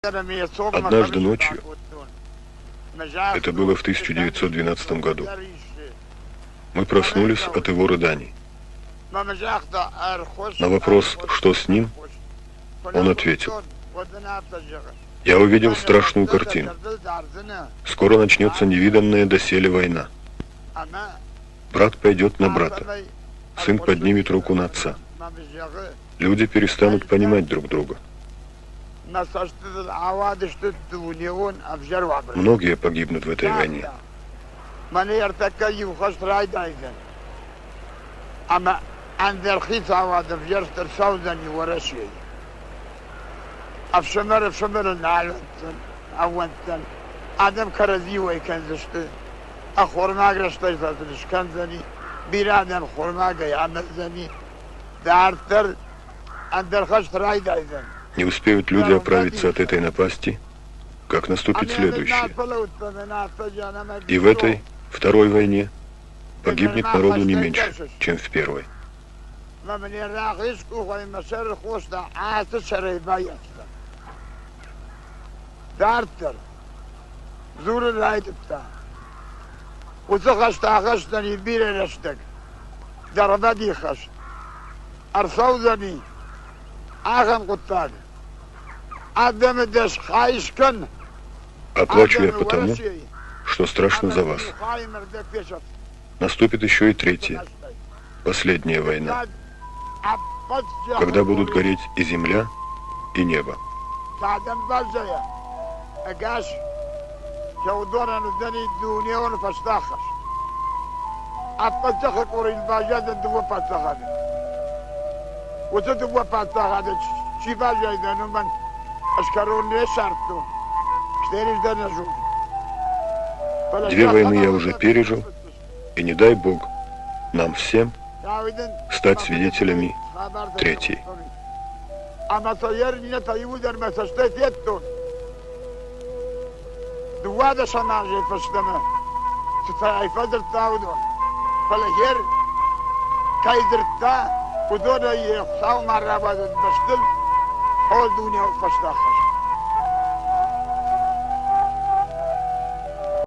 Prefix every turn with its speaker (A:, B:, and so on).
A: Однажды ночью, это было в 1912 году, мы проснулись от его рыданий. На вопрос, что с ним, он ответил: «Я увидел страшную картину. Скоро начнется невиданная доселе война. Брат пойдет на брата, сын поднимет руку на отца. Люди перестанут понимать друг друга. Многие погибнут в этой войне». Не успеют люди оправиться от этой напасти, как наступит следующее. И в этой второй войне погибнет народу не меньше, чем в первой. Оплачу я потому, что страшно за вас. Наступит еще и третья, последняя война, когда будут гореть и земля, и небо. Две войны я уже пережил, и не дай Бог нам всем стать свидетелями третьей.
B: Kaydır da, bu da yeksa marrabadı baştıl, o dünya başta.